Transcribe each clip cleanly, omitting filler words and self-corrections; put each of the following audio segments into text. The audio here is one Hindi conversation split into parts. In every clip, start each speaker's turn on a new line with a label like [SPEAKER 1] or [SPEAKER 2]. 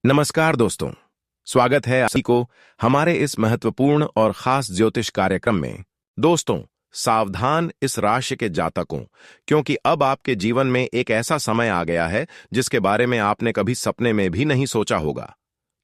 [SPEAKER 1] नमस्कार दोस्तों। स्वागत है आप सभी को हमारे इस महत्वपूर्ण और खास ज्योतिष कार्यक्रम में। दोस्तों, सावधान इस राशि के जातकों, क्योंकि अब आपके जीवन में एक ऐसा समय आ गया है जिसके बारे में आपने कभी सपने में भी नहीं सोचा होगा।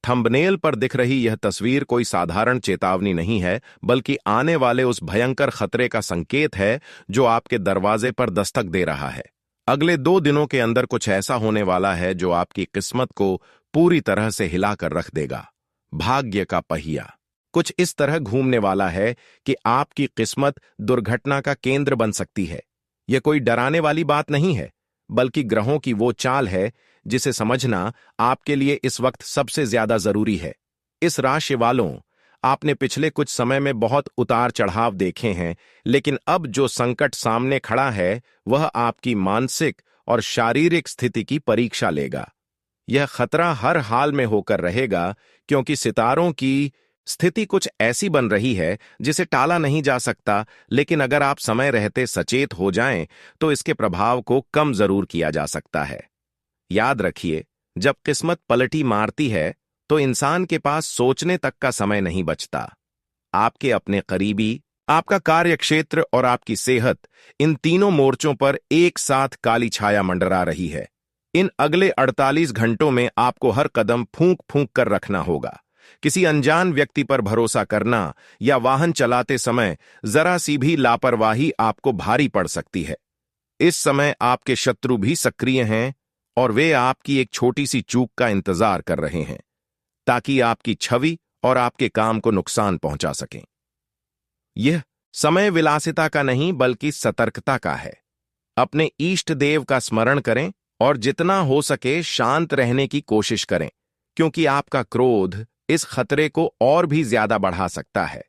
[SPEAKER 1] थंबनेल पर दिख रही यह तस्वीर कोई साधारण चेतावनी नहीं है, बल्कि आने वाले उस भयंकर खतरे का संकेत है जो आपके दरवाजे पर दस्तक दे रहा है। अगले 2 दिनों के अंदर कुछ ऐसा होने वाला है जो आपकी किस्मत को पूरी तरह से हिलाकर रख देगा। भाग्य का पहिया कुछ इस तरह घूमने वाला है कि आपकी किस्मत दुर्घटना का केंद्र बन सकती है। यह कोई डराने वाली बात नहीं है, बल्कि ग्रहों की वो चाल है जिसे समझना आपके लिए इस वक्त सबसे ज्यादा जरूरी है। इस राशि वालों, आपने पिछले कुछ समय में बहुत उतार चढ़ाव देखे हैं, लेकिन अब जो संकट सामने खड़ा है वह आपकी मानसिक और शारीरिक स्थिति की परीक्षा लेगा। यह खतरा हर हाल में होकर रहेगा, क्योंकि सितारों की स्थिति कुछ ऐसी बन रही है जिसे टाला नहीं जा सकता, लेकिन अगर आप समय रहते सचेत हो जाएं तो इसके प्रभाव को कम जरूर किया जा सकता है। याद रखिए, जब किस्मत पलटी मारती है तो इंसान के पास सोचने तक का समय नहीं बचता। आपके अपने करीबी, आपका कार्यक्षेत्र और आपकी सेहत, इन तीनों मोर्चों पर एक साथ काली छाया मंडरा रही है। इन अगले 48 घंटों में आपको हर कदम फूंक फूंक कर रखना होगा। किसी अनजान व्यक्ति पर भरोसा करना या वाहन चलाते समय जरा सी भी लापरवाही आपको भारी पड़ सकती है। इस समय आपके शत्रु भी सक्रिय हैं और वे आपकी एक छोटी सी चूक का इंतजार कर रहे हैं, ताकि आपकी छवि और आपके काम को नुकसान पहुंचा सकें। यह समय विलासिता का नहीं, बल्कि सतर्कता का है। अपने इष्ट देव का स्मरण करें और जितना हो सके शांत रहने की कोशिश करें, क्योंकि आपका क्रोध इस खतरे को और भी ज्यादा बढ़ा सकता है।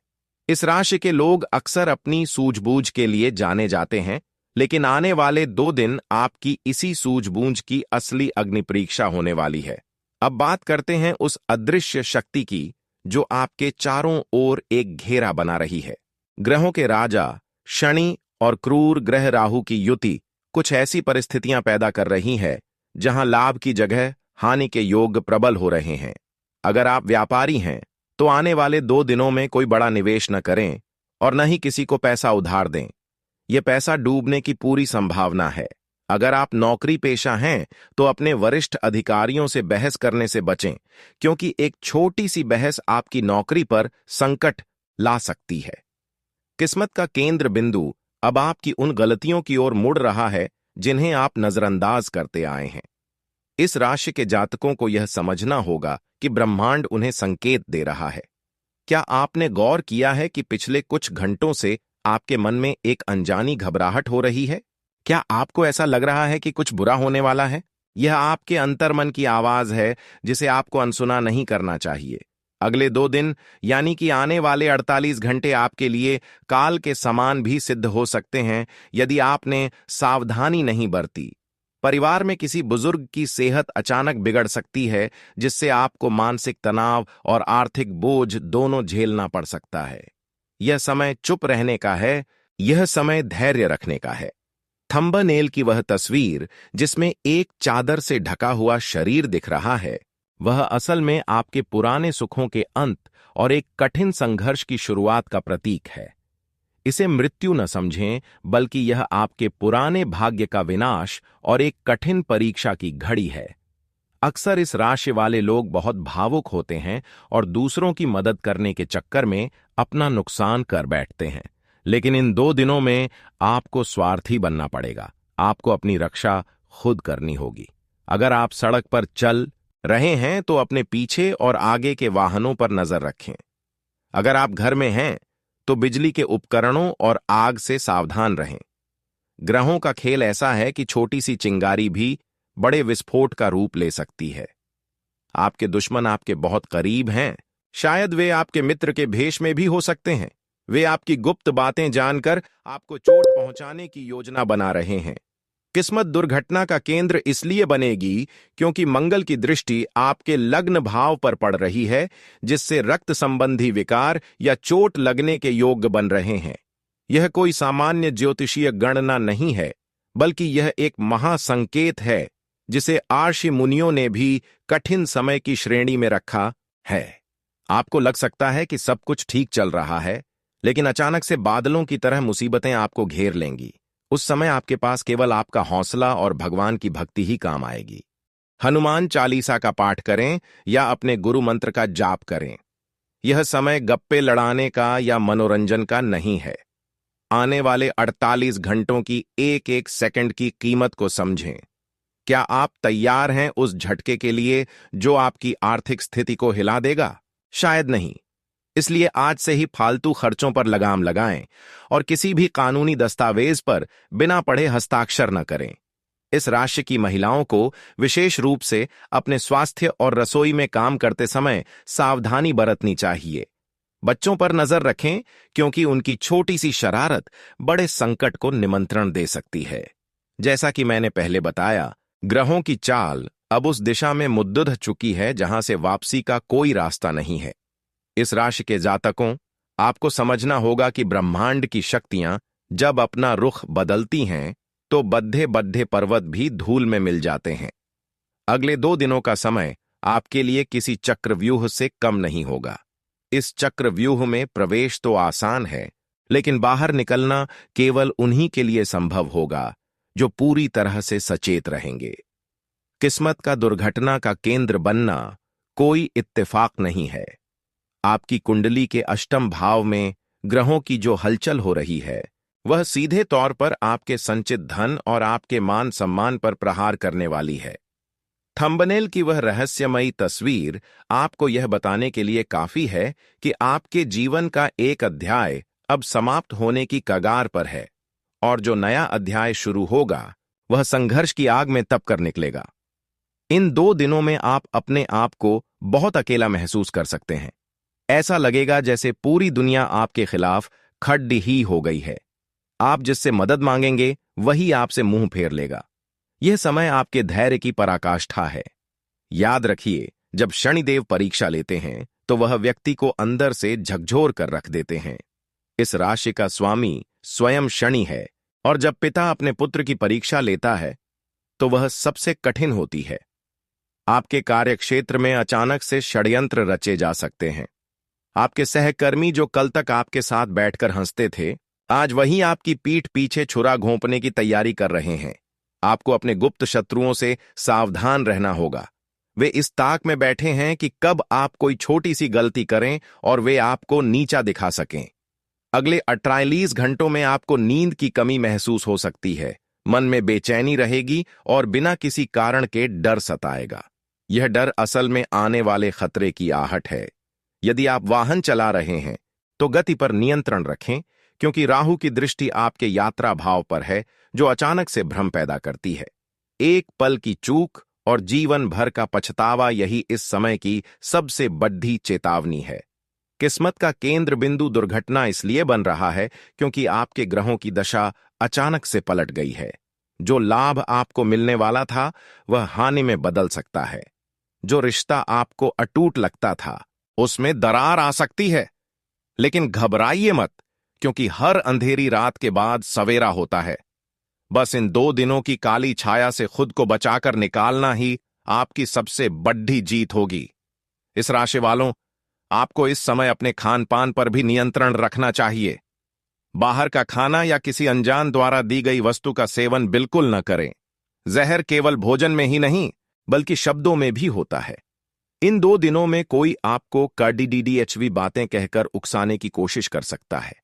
[SPEAKER 1] इस राशि के लोग अक्सर अपनी सूझबूझ के लिए जाने जाते हैं, लेकिन आने वाले 2 दिन आपकी इसी सूझबूझ की असली अग्नि परीक्षा होने वाली है। अब बात करते हैं उस अदृश्य शक्ति की जो आपके चारों ओर एक घेरा बना रही है। ग्रहों के राजा शनि और क्रूर ग्रह राहु की युति कुछ ऐसी परिस्थितियां पैदा कर रही है जहां लाभ की जगह हानि के योग प्रबल हो रहे हैं। अगर आप व्यापारी हैं तो आने वाले 2 दिनों में कोई बड़ा निवेश न करें और न ही किसी को पैसा उधार दें। यह पैसा डूबने की पूरी संभावना है। अगर आप नौकरी पेशा हैं तो अपने वरिष्ठ अधिकारियों से बहस करने से बचें, क्योंकि एक छोटी सी बहस आपकी नौकरी पर संकट ला सकती है। किस्मत का केंद्र बिंदु अब आपकी उन गलतियों की ओर मुड़ रहा है जिन्हें आप नजरअंदाज करते आए हैं। इस राशि के जातकों को यह समझना होगा कि ब्रह्मांड उन्हें संकेत दे रहा है। क्या आपने गौर किया है कि पिछले कुछ घंटों से आपके मन में एक अनजानी घबराहट हो रही है? क्या आपको ऐसा लग रहा है कि कुछ बुरा होने वाला है? यह आपके अंतर्मन की आवाज है जिसे आपको अनसुना नहीं करना चाहिए। अगले 2 दिन यानी कि आने वाले 48 घंटे आपके लिए काल के समान भी सिद्ध हो सकते हैं यदि आपने सावधानी नहीं बरती। परिवार में किसी बुजुर्ग की सेहत अचानक बिगड़ सकती है, जिससे आपको मानसिक तनाव और आर्थिक बोझ दोनों झेलना पड़ सकता है। यह समय चुप रहने का है, यह समय धैर्य रखने का है। थंबनेल की वह तस्वीर जिसमें एक चादर से ढका हुआ शरीर दिख रहा है, वह असल में आपके पुराने सुखों के अंत और एक कठिन संघर्ष की शुरुआत का प्रतीक है। इसे मृत्यु न समझें, बल्कि यह आपके पुराने भाग्य का विनाश और एक कठिन परीक्षा की घड़ी है। अक्सर इस राशि वाले लोग बहुत भावुक होते हैं और दूसरों की मदद करने के चक्कर में अपना नुकसान कर बैठते हैं, लेकिन इन 2 दिनों में आपको स्वार्थी बनना पड़ेगा। आपको अपनी रक्षा खुद करनी होगी। अगर आप सड़क पर चल रहे हैं तो अपने पीछे और आगे के वाहनों पर नजर रखें। अगर आप घर में हैं तो बिजली के उपकरणों और आग से सावधान रहें। ग्रहों का खेल ऐसा है कि छोटी सी चिंगारी भी बड़े विस्फोट का रूप ले सकती है। आपके दुश्मन आपके बहुत करीब हैं। शायद वे आपके मित्र के भेष में भी हो सकते हैं। वे आपकी गुप्त बातें जानकर आपको चोट पहुंचाने की योजना बना रहे हैं। किस्मत दुर्घटना का केंद्र इसलिए बनेगी क्योंकि मंगल की दृष्टि आपके लग्न भाव पर पड़ रही है, जिससे रक्त संबंधी विकार या चोट लगने के योग बन रहे हैं। यह कोई सामान्य ज्योतिषीय गणना नहीं है, बल्कि यह एक महासंकेत है जिसे आर्षि मुनियों ने भी कठिन समय की श्रेणी में रखा है। आपको लग सकता है कि सब कुछ ठीक चल रहा है, लेकिन अचानक से बादलों की तरह मुसीबतें आपको घेर लेंगी। उस समय आपके पास केवल आपका हौसला और भगवान की भक्ति ही काम आएगी। हनुमान चालीसा का पाठ करें या अपने गुरु मंत्र का जाप करें। यह समय गप्पे लड़ाने का या मनोरंजन का नहीं है। आने वाले 48 घंटों की एक एक सेकंड की कीमत को समझें। क्या आप तैयार हैं उस झटके के लिए जो आपकी आर्थिक स्थिति को हिला देगा? शायद नहीं। इसलिए आज से ही फालतू खर्चों पर लगाम लगाएं और किसी भी कानूनी दस्तावेज पर बिना पढ़े हस्ताक्षर न करें। इस राशि की महिलाओं को विशेष रूप से अपने स्वास्थ्य और रसोई में काम करते समय सावधानी बरतनी चाहिए। बच्चों पर नजर रखें, क्योंकि उनकी छोटी सी शरारत बड़े संकट को निमंत्रण दे सकती है। जैसा कि मैंने पहले बताया, ग्रहों की चाल अब उस दिशा में मुद्दुध चुकी है जहां से वापसी का कोई रास्ता नहीं है। इस राशि के जातकों, आपको समझना होगा कि ब्रह्मांड की शक्तियां जब अपना रुख बदलती हैं तो बद्धे बद्धे पर्वत भी धूल में मिल जाते हैं। अगले 2 दिनों का समय आपके लिए किसी चक्रव्यूह से कम नहीं होगा। इस चक्रव्यूह में प्रवेश तो आसान है, लेकिन बाहर निकलना केवल उन्हीं के लिए संभव होगा जो पूरी तरह से सचेत रहेंगे। किस्मत का दुर्घटना का केंद्र बनना कोई इत्तेफाक नहीं है। आपकी कुंडली के अष्टम भाव में ग्रहों की जो हलचल हो रही है, वह सीधे तौर पर आपके संचित धन और आपके मान सम्मान पर प्रहार करने वाली है। थंबनेल की वह रहस्यमयी तस्वीर आपको यह बताने के लिए काफी है कि आपके जीवन का एक अध्याय अब समाप्त होने की कगार पर है, और जो नया अध्याय शुरू होगा वह संघर्ष की आग में तप कर निकलेगा। इन 2 दिनों में आप अपने आप को बहुत अकेला महसूस कर सकते हैं। ऐसा लगेगा जैसे पूरी दुनिया आपके खिलाफ खड़ी ही हो गई है। आप जिससे मदद मांगेंगे वही आपसे मुंह फेर लेगा। यह समय आपके धैर्य की पराकाष्ठा है। याद रखिए, जब शनिदेव परीक्षा लेते हैं तो वह व्यक्ति को अंदर से झकझोर कर रख देते हैं। इस राशि का स्वामी स्वयं शनि है, और जब पिता अपने पुत्र की परीक्षा लेता है तो वह सबसे कठिन होती है। आपके कार्यक्षेत्र में अचानक से षड्यंत्र रचे जा सकते हैं। आपके सहकर्मी जो कल तक आपके साथ बैठकर हंसते थे, आज वही आपकी पीठ पीछे छुरा घोंपने की तैयारी कर रहे हैं। आपको अपने गुप्त शत्रुओं से सावधान रहना होगा। वे इस ताक में बैठे हैं कि कब आप कोई छोटी सी गलती करें और वे आपको नीचा दिखा सकें। अगले 48 घंटों में आपको नींद की कमी महसूस हो सकती है। मन में बेचैनी रहेगी और बिना किसी कारण के डर सताएगा। यह डर असल में आने वाले खतरे की आहट है। यदि आप वाहन चला रहे हैं तो गति पर नियंत्रण रखें, क्योंकि राहु की दृष्टि आपके यात्रा भाव पर है, जो अचानक से भ्रम पैदा करती है। एक पल की चूक और जीवन भर का पछतावा, यही इस समय की सबसे बड़ी चेतावनी है। किस्मत का केंद्र बिंदु दुर्घटना इसलिए बन रहा है क्योंकि आपके ग्रहों की दशा अचानक से पलट गई है। जो लाभ आपको मिलने वाला था वह हानि में बदल सकता है। जो रिश्ता आपको अटूट लगता था उसमें दरार आ सकती है। लेकिन घबराइए मत, क्योंकि हर अंधेरी रात के बाद सवेरा होता है। बस इन 2 दिनों की काली छाया से खुद को बचाकर निकालना ही आपकी सबसे बड़ी जीत होगी। इस राशि वालों, आपको इस समय अपने खान पान पर भी नियंत्रण रखना चाहिए। बाहर का खाना या किसी अनजान द्वारा दी गई वस्तु का सेवन बिल्कुल न करें। जहर केवल भोजन में ही नहीं, बल्कि शब्दों में भी होता है। इन 2 दिनों में कोई आपको कड़ीडीडीएचवी बातें कहकर उकसाने की कोशिश कर सकता है।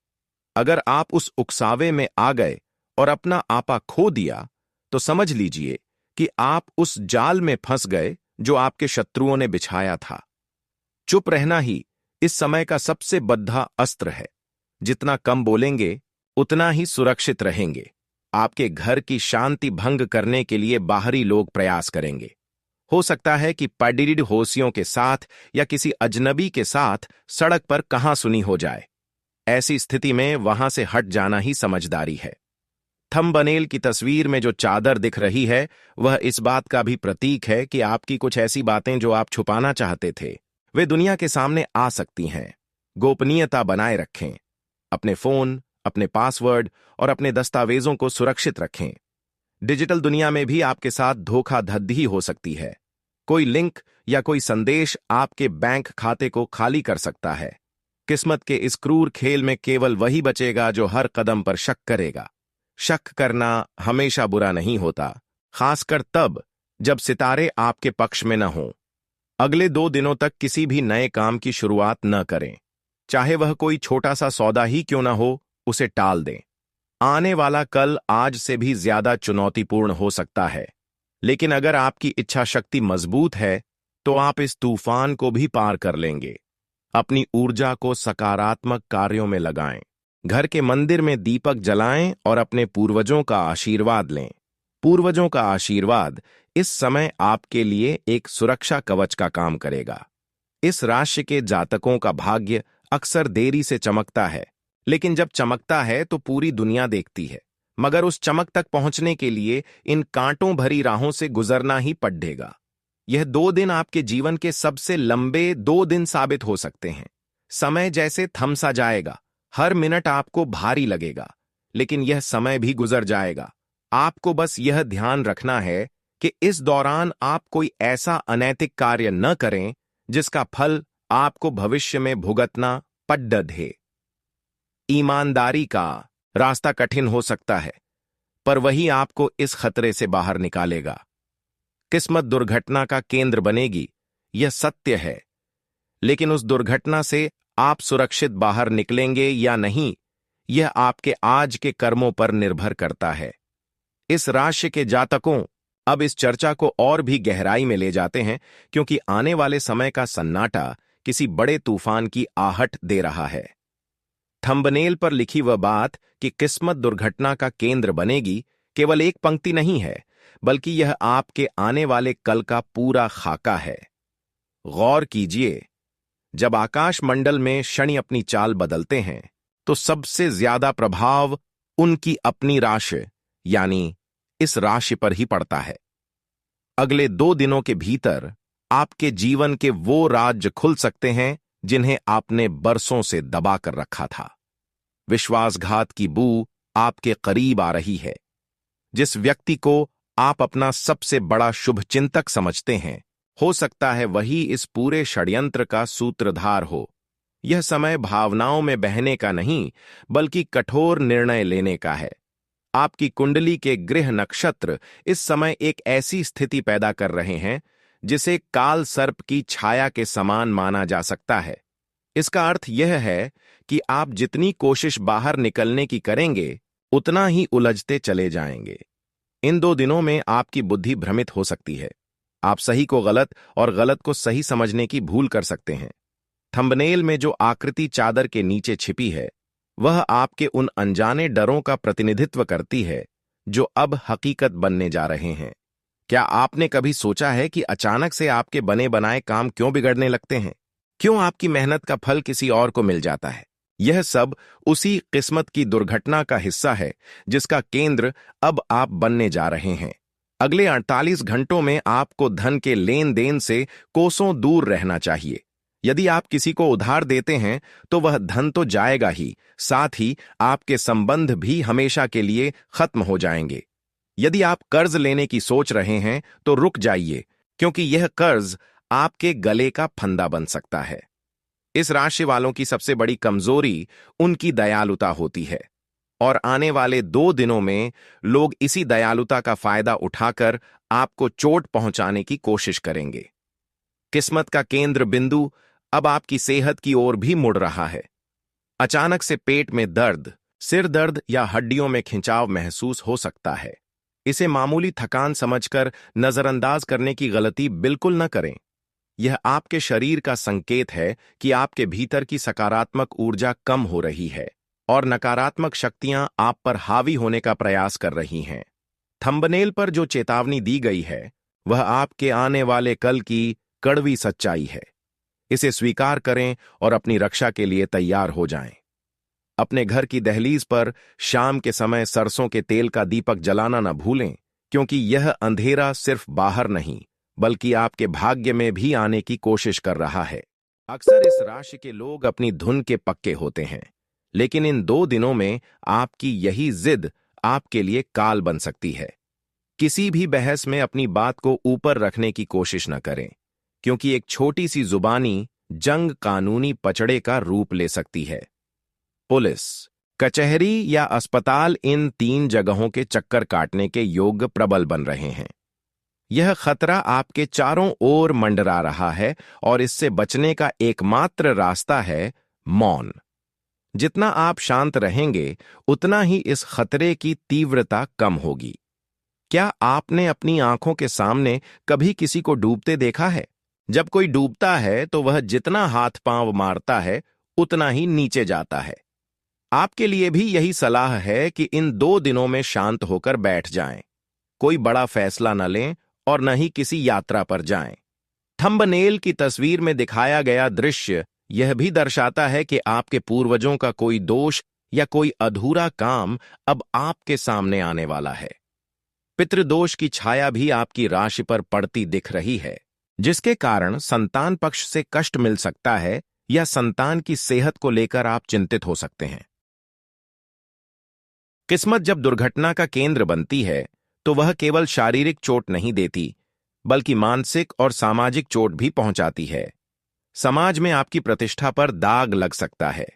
[SPEAKER 1] अगर आप उस उकसावे में आ गए और अपना आपा खो दिया, तो समझ लीजिए कि आप उस जाल में फंस गए जो आपके शत्रुओं ने बिछाया था। चुप रहना ही इस समय का सबसे बड़ा अस्त्र है। जितना कम बोलेंगे उतना ही सुरक्षित रहेंगे। आपके घर की शांति भंग करने के लिए बाहरी लोग प्रयास करेंगे। हो सकता है कि पडिड होशियों के साथ या किसी अजनबी के साथ सड़क पर कहां सुनी हो जाए। ऐसी स्थिति में वहां से हट जाना ही समझदारी है। थंबनेल की तस्वीर में जो चादर दिख रही है वह इस बात का भी प्रतीक है कि आपकी कुछ ऐसी बातें जो आप छुपाना चाहते थे वे दुनिया के सामने आ सकती हैं। गोपनीयता बनाए रखें। अपने फोन, अपने पासवर्ड और अपने दस्तावेजों को सुरक्षित रखें। डिजिटल दुनिया में भी आपके साथ धोखाधड़ी हो सकती है। कोई लिंक या कोई संदेश आपके बैंक खाते को खाली कर सकता है। किस्मत के इस क्रूर खेल में केवल वही बचेगा जो हर कदम पर शक करेगा। शक करना हमेशा बुरा नहीं होता, खासकर तब जब सितारे आपके पक्ष में न हों। अगले 2 दिनों तक किसी भी नए काम की शुरुआत न करें, चाहे वह कोई छोटा सा सौदा ही क्यों न हो, उसे टाल दें। आने वाला कल आज से भी ज्यादा चुनौतीपूर्ण हो सकता है, लेकिन अगर आपकी इच्छा शक्ति मजबूत है तो आप इस तूफान को भी पार कर लेंगे। अपनी ऊर्जा को सकारात्मक कार्यों में लगाएं, घर के मंदिर में दीपक जलाएं और अपने पूर्वजों का आशीर्वाद लें। पूर्वजों का आशीर्वाद इस समय आपके लिए एक सुरक्षा कवच का काम करेगा। इस राशि के जातकों का भाग्य अक्सर देरी से चमकता है, लेकिन जब चमकता है तो पूरी दुनिया देखती है। मगर उस चमक तक पहुंचने के लिए इन कांटों भरी राहों से गुजरना ही पड़ेगा। यह 2 दिन आपके जीवन के सबसे लंबे 2 दिन साबित हो सकते हैं। समय जैसे थम सा जाएगा, हर मिनट आपको भारी लगेगा, लेकिन यह समय भी गुजर जाएगा। आपको बस यह ध्यान रखना है कि इस दौरान आप कोई ऐसा अनैतिक कार्य न करें जिसका फल आपको भविष्य में भुगतना पड़े। ईमानदारी का रास्ता कठिन हो सकता है, पर वही आपको इस खतरे से बाहर निकालेगा। किस्मत दुर्घटना का केंद्र बनेगी, यह सत्य है, लेकिन उस दुर्घटना से आप सुरक्षित बाहर निकलेंगे या नहीं, यह आपके आज के कर्मों पर निर्भर करता है। इस राशि के जातकों, अब इस चर्चा को और भी गहराई में ले जाते हैं, क्योंकि आने वाले समय का सन्नाटा किसी बड़े तूफान की आहट दे रहा है। थंबनेल पर लिखी वह बात कि किस्मत दुर्घटना का केंद्र बनेगी केवल एक पंक्ति नहीं है, बल्कि यह आपके आने वाले कल का पूरा खाका है। गौर कीजिए, जब आकाश मंडल में शनि अपनी चाल बदलते हैं तो सबसे ज्यादा प्रभाव उनकी अपनी राशि यानी इस राशि पर ही पड़ता है। अगले 2 दिनों के भीतर आपके जीवन के वो राज्य खुल सकते हैं जिन्हें आपने बरसों से दबा कर रखा था। विश्वासघात की बू आपके करीब आ रही है। जिस व्यक्ति को आप अपना सबसे बड़ा शुभचिंतक समझते हैं, हो सकता है वही इस पूरे षड्यंत्र का सूत्रधार हो। यह समय भावनाओं में बहने का नहीं, बल्कि कठोर निर्णय लेने का है। आपकी कुंडली के गृह नक्षत्र इस समय एक ऐसी स्थिति पैदा कर रहे हैं जिसे काल सर्प की छाया के समान माना जा सकता है। इसका अर्थ यह है कि आप जितनी कोशिश बाहर निकलने की करेंगे, उतना ही उलझते चले जाएंगे। इन 2 दिनों में आपकी बुद्धि भ्रमित हो सकती है। आप सही को गलत और गलत को सही समझने की भूल कर सकते हैं। थंबनेल में जो आकृति चादर के नीचे छिपी है, वह आपके उन अनजाने डरों का प्रतिनिधित्व करती है जो अब हकीकत बनने जा रहे हैं। क्या आपने कभी सोचा है कि अचानक से आपके बने बनाए काम क्यों बिगड़ने लगते हैं? क्यों आपकी मेहनत का फल किसी और को मिल जाता है? यह सब उसी किस्मत की दुर्घटना का हिस्सा है जिसका केंद्र अब आप बनने जा रहे हैं। अगले 48 घंटों में आपको धन के लेन देन से कोसों दूर रहना चाहिए। यदि आप किसी को उधार देते हैं तो वह धन तो जाएगा ही, साथ ही आपके संबंध भी हमेशा के लिए खत्म हो जाएंगे। यदि आप कर्ज लेने की सोच रहे हैं तो रुक जाइए, क्योंकि यह कर्ज आपके गले का फंदा बन सकता है। इस राशि वालों की सबसे बड़ी कमजोरी उनकी दयालुता होती है, और आने वाले 2 दिनों में लोग इसी दयालुता का फायदा उठाकर आपको चोट पहुंचाने की कोशिश करेंगे। किस्मत का केंद्र बिंदु अब आपकी सेहत की ओर भी मुड़ रहा है। अचानक से पेट में दर्द, सिर दर्द या हड्डियों में खिंचाव महसूस हो सकता है। इसे मामूली थकान समझकर नजरअंदाज करने की गलती बिल्कुल न करें। यह आपके शरीर का संकेत है कि आपके भीतर की सकारात्मक ऊर्जा कम हो रही है और नकारात्मक शक्तियां आप पर हावी होने का प्रयास कर रही हैं। थंबनेल पर जो चेतावनी दी गई है, वह आपके आने वाले कल की कड़वी सच्चाई है। इसे स्वीकार करें और अपनी रक्षा के लिए तैयार हो जाएं। अपने घर की दहलीज पर शाम के समय सरसों के तेल का दीपक जलाना न भूलें, क्योंकि यह अंधेरा सिर्फ बाहर नहीं, बल्कि आपके भाग्य में भी आने की कोशिश कर रहा है। अक्सर इस राशि के लोग अपनी धुन के पक्के होते हैं, लेकिन इन 2 दिनों में आपकी यही जिद आपके लिए काल बन सकती है। किसी भी बहस में अपनी बात को ऊपर रखने की कोशिश न करें, क्योंकि एक छोटी सी जुबानी जंग कानूनी पचड़े का रूप ले सकती है। पुलिस, कचहरी या अस्पताल, इन 3 जगहों के चक्कर काटने के योग्य प्रबल बन रहे हैं। यह खतरा आपके चारों ओर मंडरा रहा है और इससे बचने का एकमात्र रास्ता है मौन। जितना आप शांत रहेंगे, उतना ही इस खतरे की तीव्रता कम होगी। क्या आपने अपनी आंखों के सामने कभी किसी को डूबते देखा है? जब कोई डूबता है तो वह जितना हाथ पांव मारता है उतना ही नीचे जाता है। आपके लिए भी यही सलाह है कि इन 2 दिनों में शांत होकर बैठ जाएं। कोई बड़ा फैसला न लें और न ही किसी यात्रा पर जाएं। थंबनेल की तस्वीर में दिखाया गया दृश्य यह भी दर्शाता है कि आपके पूर्वजों का कोई दोष या कोई अधूरा काम अब आपके सामने आने वाला है। पितृदोष की छाया भी आपकी राशि पर पड़ती दिख रही है, जिसके कारण संतान पक्ष से कष्ट मिल सकता है या संतान की सेहत को लेकर आप चिंतित हो सकते हैं। किस्मत जब दुर्घटना का केंद्र बनती है तो वह केवल शारीरिक चोट नहीं देती, बल्कि मानसिक और सामाजिक चोट भी पहुंचाती है। समाज में आपकी प्रतिष्ठा पर दाग लग सकता है,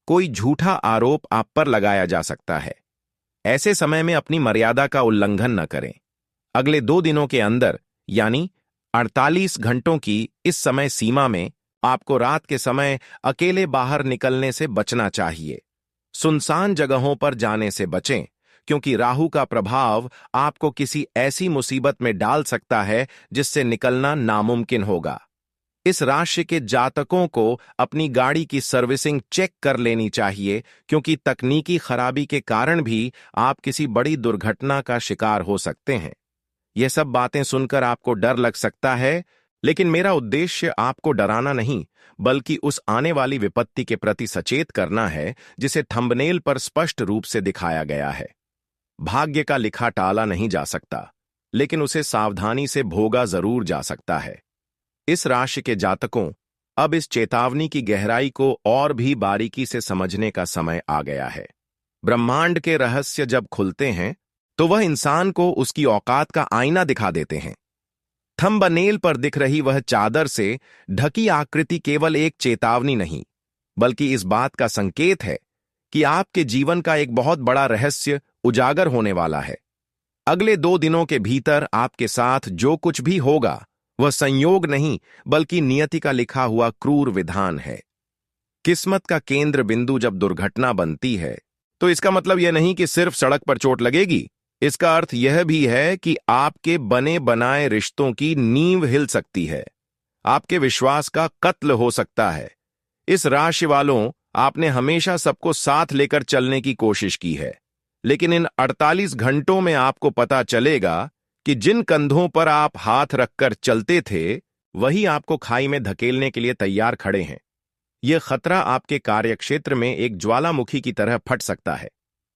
[SPEAKER 1] कोई झूठा आरोप आप पर लगाया जा सकता है। ऐसे समय में अपनी मर्यादा का उल्लंघन न करें। अगले 2 दिनों के अंदर, यानी 48 घंटों की इस समय सीमा में, आपको रात के समय अकेले बाहर निकलने से बचना चाहिए। सुनसान जगहों पर जाने से बचें, क्योंकि राहु का प्रभाव आपको किसी ऐसी मुसीबत में डाल सकता है जिससे निकलना नामुमकिन होगा। इस राशि के जातकों को अपनी गाड़ी की सर्विसिंग चेक कर लेनी चाहिए, क्योंकि तकनीकी खराबी के कारण भी आप किसी बड़ी दुर्घटना का शिकार हो सकते हैं। यह सब बातें सुनकर आपको डर लग सकता है, लेकिन मेरा उद्देश्य आपको डराना नहीं, बल्कि उस आने वाली विपत्ति के प्रति सचेत करना है जिसे थंबनेल पर स्पष्ट रूप से दिखाया गया है। भाग्य का लिखा टाला नहीं जा सकता, लेकिन उसे सावधानी से भोगा जरूर जा सकता है। इस राशि के जातकों, अब इस चेतावनी की गहराई को और भी बारीकी से समझने का समय आ गया है। ब्रह्मांड के रहस्य जब खुलते हैं तो वह इंसान को उसकी औकात का आईना दिखा देते हैं। थंबनेल पर दिख रही वह चादर से ढकी आकृति केवल एक चेतावनी नहीं, बल्कि इस बात का संकेत है कि आपके जीवन का एक बहुत बड़ा रहस्य उजागर होने वाला है। अगले 2 दिनों के भीतर आपके साथ जो कुछ भी होगा वह संयोग नहीं, बल्कि नियति का लिखा हुआ क्रूर विधान है। किस्मत का केंद्र बिंदु जब दुर्घटना बनती है तो इसका मतलब यह नहीं कि सिर्फ सड़क पर चोट लगेगी। इसका अर्थ यह भी है कि आपके बने बनाए रिश्तों की नींव हिल सकती है, आपके विश्वास का कत्ल हो सकता है। इस राशि वालों, आपने हमेशा सबको साथ लेकर चलने की कोशिश की है, लेकिन इन 48 घंटों में आपको पता चलेगा कि जिन कंधों पर आप हाथ रखकर चलते थे, वही आपको खाई में धकेलने के लिए तैयार खड़े हैं। यह खतरा आपके कार्यक्षेत्र में एक ज्वालामुखी की तरह फट सकता है।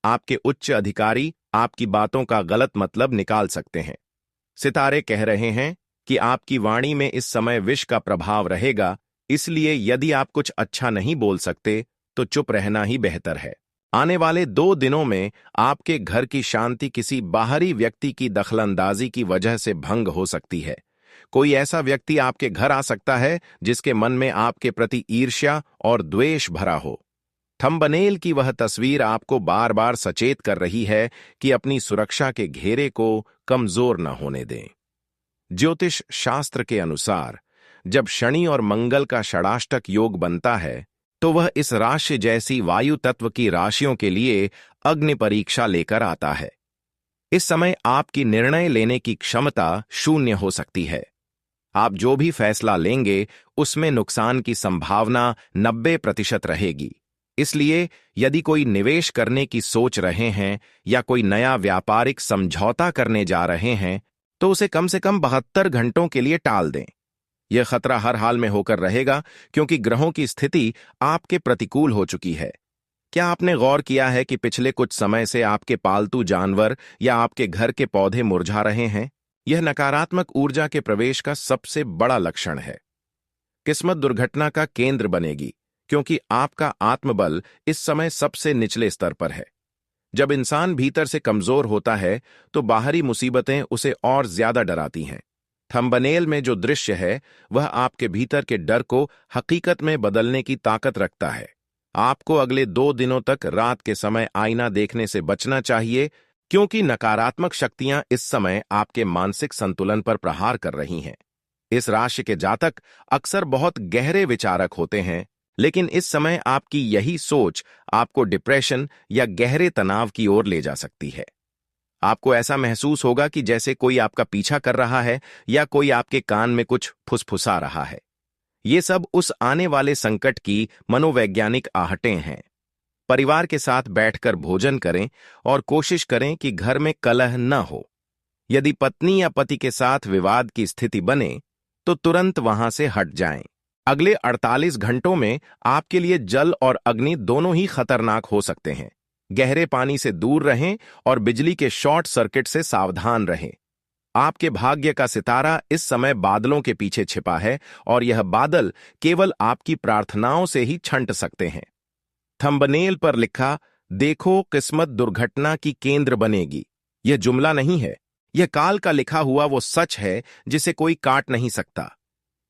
[SPEAKER 1] आपके उच्च अधिकारी आपकी बातों का गलत मतलब निकाल सकते हैं। सितारे कह रहे हैं कि आपकी वाणी में इस समय विष का प्रभाव रहेगा, इसलिए यदि आप कुछ अच्छा नहीं बोल सकते तो चुप रहना ही बेहतर है। आने वाले 2 दिनों में आपके घर की शांति किसी बाहरी व्यक्ति की दखलंदाजी की वजह से भंग हो सकती है। कोई ऐसा व्यक्ति आपके घर आ सकता है जिसके मन में आपके प्रति ईर्ष्या और द्वेष भरा हो। थंबनेल की वह तस्वीर आपको बार बार सचेत कर रही है कि अपनी सुरक्षा के घेरे को कमजोर न होने दें। ज्योतिष शास्त्र के अनुसार जब शनि और मंगल का षडाष्टक योग बनता है तो वह इस राशि जैसी वायु तत्व की राशियों के लिए अग्नि परीक्षा लेकर आता है। इस समय आपकी निर्णय लेने की क्षमता शून्य हो सकती है। आप जो भी फैसला लेंगे उसमें नुकसान की संभावना 90% रहेगी। इसलिए यदि कोई निवेश करने की सोच रहे हैं या कोई नया व्यापारिक समझौता करने जा रहे हैं तो उसे कम से कम 72 घंटों के लिए टाल दें। यह खतरा हर हाल में होकर रहेगा, क्योंकि ग्रहों की स्थिति आपके प्रतिकूल हो चुकी है। क्या आपने गौर किया है कि पिछले कुछ समय से आपके पालतू जानवर या आपके घर के पौधे मुरझा रहे हैं? यह नकारात्मक ऊर्जा के प्रवेश का सबसे बड़ा लक्षण है। किस्मत दुर्घटना का केंद्र बनेगी, क्योंकि आपका आत्मबल इस समय सबसे निचले स्तर पर है। जब इंसान भीतर से कमजोर होता है तो बाहरी मुसीबतें उसे और ज्यादा डराती हैं। थंबनेल में जो दृश्य है वह आपके भीतर के डर को हकीकत में बदलने की ताकत रखता है। आपको अगले 2 दिनों तक रात के समय आईना देखने से बचना चाहिए, क्योंकि नकारात्मक शक्तियां इस समय आपके मानसिक संतुलन पर प्रहार कर रही हैं। इस राशि के जातक अक्सर बहुत गहरे विचारक होते हैं, लेकिन इस समय आपकी यही सोच आपको डिप्रेशन या गहरे तनाव की ओर ले जा सकती है। आपको ऐसा महसूस होगा कि जैसे कोई आपका पीछा कर रहा है या कोई आपके कान में कुछ फुसफुसा रहा है। ये सब उस आने वाले संकट की मनोवैज्ञानिक आहटें हैं। परिवार के साथ बैठकर भोजन करें और कोशिश करें कि घर में कलह न हो। यदि पत्नी या पति के साथ विवाद की स्थिति बने तो तुरंत वहां से हट जाएं। अगले 48 घंटों में आपके लिए जल और अग्नि दोनों ही खतरनाक हो सकते हैं। गहरे पानी से दूर रहें और बिजली के शॉर्ट सर्किट से सावधान रहें। आपके भाग्य का सितारा इस समय बादलों के पीछे छिपा है और यह बादल केवल आपकी प्रार्थनाओं से ही छंट सकते हैं। थंबनेल पर लिखा "देखो किस्मत दुर्घटना की केंद्र बनेगी" यह जुमला नहीं है, यह काल का लिखा हुआ वो सच है जिसे कोई काट नहीं सकता।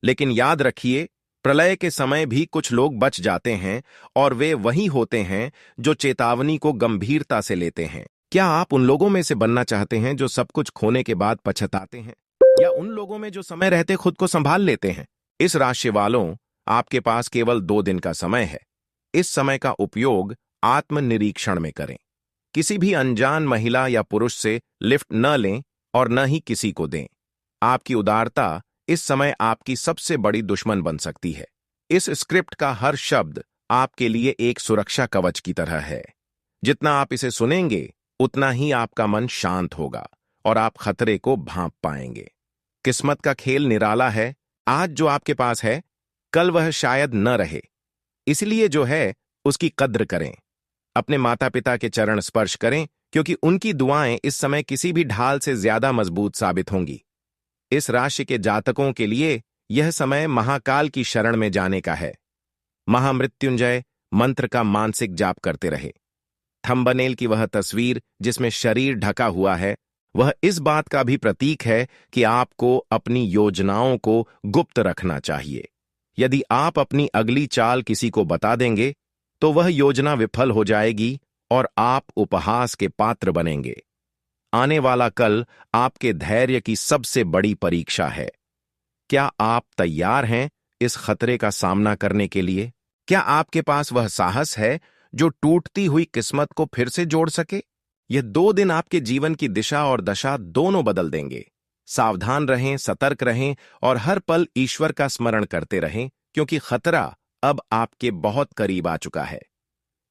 [SPEAKER 1] लेकिन याद रखिए, प्रलय के समय भी कुछ लोग बच जाते हैं और वे वही होते हैं जो चेतावनी को गंभीरता से लेते हैं। क्या आप उन लोगों में से बनना चाहते हैं जो सब कुछ खोने के बाद पछताते हैं, या उन लोगों में जो समय रहते खुद को संभाल लेते हैं? इस राशि वालों, आपके पास केवल 2 दिन का समय है। इस समय का उपयोग आत्मनिरीक्षण में करें। किसी भी अनजान महिला या पुरुष से लिफ्ट न लें और न ही किसी को दें। आपकी उदारता इस समय आपकी सबसे बड़ी दुश्मन बन सकती है। इस स्क्रिप्ट का हर शब्द आपके लिए एक सुरक्षा कवच की तरह है। जितना आप इसे सुनेंगे उतना ही आपका मन शांत होगा और आप खतरे को भांप पाएंगे। किस्मत का खेल निराला है। आज जो आपके पास है, कल वह शायद न रहे। इसलिए जो है उसकी कद्र करें। अपने माता पिता के चरण स्पर्श करें, क्योंकि उनकी दुआएं इस समय किसी भी ढाल से ज्यादा मजबूत साबित होंगी। इस राशि के जातकों के लिए यह समय महाकाल की शरण में जाने का है। महामृत्युंजय मंत्र का मानसिक जाप करते रहे। थंबनेल की वह तस्वीर जिसमें शरीर ढका हुआ है, वह इस बात का भी प्रतीक है कि आपको अपनी योजनाओं को गुप्त रखना चाहिए। यदि आप अपनी अगली चाल किसी को बता देंगे तो वह योजना विफल हो जाएगी और आप उपहास के पात्र बनेंगे। आने वाला कल आपके धैर्य की सबसे बड़ी परीक्षा है। क्या आप तैयार हैं इस खतरे का सामना करने के लिए? क्या आपके पास वह साहस है जो टूटती हुई किस्मत को फिर से जोड़ सके? यह 2 दिन आपके जीवन की दिशा और दशा दोनों बदल देंगे। सावधान रहें, सतर्क रहें और हर पल ईश्वर का स्मरण करते रहें, क्योंकि खतरा अब आपके बहुत करीब आ चुका है।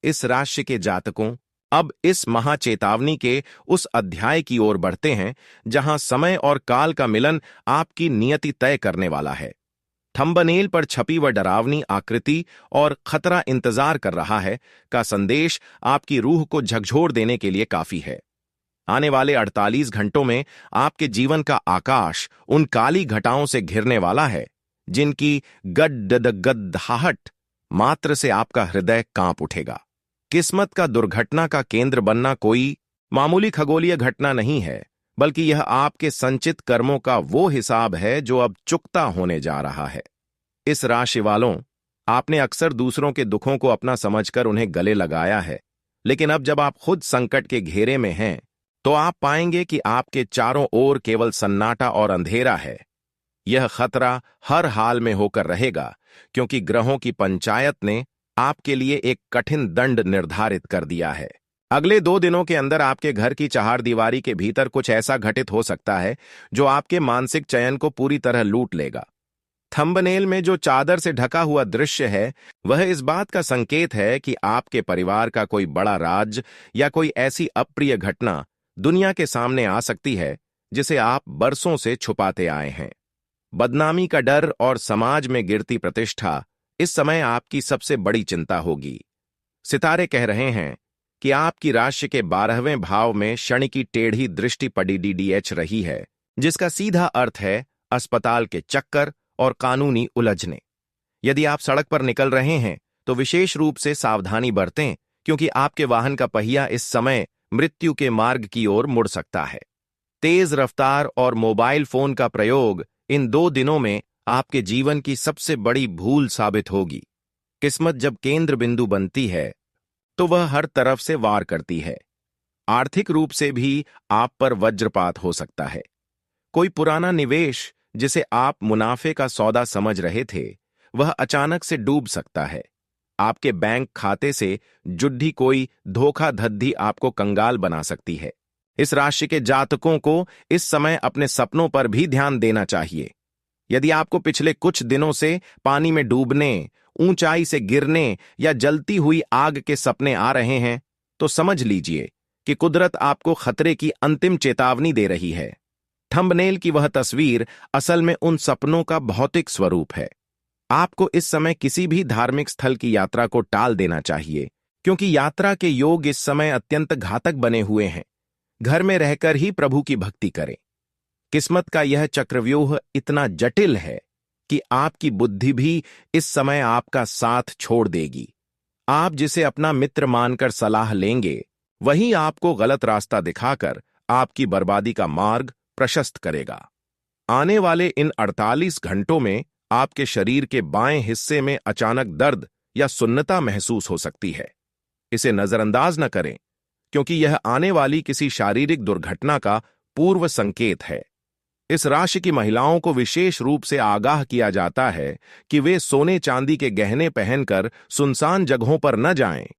[SPEAKER 1] इस राशि के जातकों, अब इस महाचेतावनी के उस अध्याय की ओर बढ़ते हैं जहां समय और काल का मिलन आपकी नियति तय करने वाला है। थंबनेल पर छपी वह डरावनी आकृति और खतरा इंतजार कर रहा है का संदेश आपकी रूह को झकझोर देने के लिए काफी है। आने वाले 48 घंटों में आपके जीवन का आकाश उन काली घटाओं से घिरने वाला है जिनकी गद्दगद्दहाहट मात्र से आपका हृदय कांप उठेगा। किस्मत का दुर्घटना का केंद्र बनना कोई मामूली खगोलीय घटना नहीं है, बल्कि यह आपके संचित कर्मों का वो हिसाब है जो अब चुकता होने जा रहा है। इस राशि वालों, आपने अक्सर दूसरों के दुखों को अपना समझकर उन्हें गले लगाया है, लेकिन अब जब आप खुद संकट के घेरे में हैं तो आप पाएंगे कि आपके चारों ओर केवल सन्नाटा और अंधेरा है। यह खतरा हर हाल में होकर रहेगा, क्योंकि ग्रहों की पंचायत ने आपके लिए एक कठिन दंड निर्धारित कर दिया है। अगले 2 दिनों के अंदर आपके घर की चहारदीवारी के भीतर कुछ ऐसा घटित हो सकता है जो आपके मानसिक चयन को पूरी तरह लूट लेगा। थंबनेल में जो चादर से ढका हुआ दृश्य है, वह इस बात का संकेत है कि आपके परिवार का कोई बड़ा राज या कोई ऐसी अप्रिय घटना दुनिया के सामने आ सकती है जिसे आप बरसों से छुपाते आए हैं। बदनामी का डर और समाज में गिरती प्रतिष्ठा इस समय आपकी सबसे बड़ी चिंता होगी। सितारे कह रहे हैं कि आपकी राशि के 12वें भाव में शनि की टेढ़ी दृष्टि पड़ी DDH रही है, जिसका सीधा अर्थ है अस्पताल के चक्कर और कानूनी उलझने। यदि आप सड़क पर निकल रहे हैं तो विशेष रूप से सावधानी बरतें, क्योंकि आपके वाहन का पहिया इस समय मृत्यु के मार्ग की ओर मुड़ सकता है। तेज रफ्तार और मोबाइल फोन का प्रयोग इन 2 दिनों में आपके जीवन की सबसे बड़ी भूल साबित होगी। किस्मत जब केंद्र बिंदु बनती है तो वह हर तरफ से वार करती है। आर्थिक रूप से भी आप पर वज्रपात हो सकता है। कोई पुराना निवेश जिसे आप मुनाफे का सौदा समझ रहे थे, वह अचानक से डूब सकता है। आपके बैंक खाते से जुड़ी कोई धोखाधड़ी आपको कंगाल बना सकती है। इस राशि के जातकों को इस समय अपने सपनों पर भी ध्यान देना चाहिए। यदि आपको पिछले कुछ दिनों से पानी में डूबने, ऊंचाई से गिरने या जलती हुई आग के सपने आ रहे हैं, तो समझ लीजिए कि कुदरत आपको खतरे की अंतिम चेतावनी दे रही है। थंबनेल की वह तस्वीर असल में उन सपनों का भौतिक स्वरूप है। आपको इस समय किसी भी धार्मिक स्थल की यात्रा को टाल देना चाहिए, क्योंकि यात्रा के योग इस समय अत्यंत घातक बने हुए हैं। घर में रहकर ही प्रभु की भक्ति करें। किस्मत का यह चक्रव्यूह इतना जटिल है कि आपकी बुद्धि भी इस समय आपका साथ छोड़ देगी। आप जिसे अपना मित्र मानकर सलाह लेंगे, वही आपको गलत रास्ता दिखाकर आपकी बर्बादी का मार्ग प्रशस्त करेगा। आने वाले इन 48 घंटों में आपके शरीर के बाएं हिस्से में अचानक दर्द या सुन्नता महसूस हो सकती है। इसे नजरअंदाज न करें, क्योंकि यह आने वाली किसी शारीरिक दुर्घटना का पूर्व संकेत है। इस राशि की महिलाओं को विशेष रूप से आगाह किया जाता है कि वे सोने चांदी के गहने पहनकर सुनसान जगहों पर न जाएं,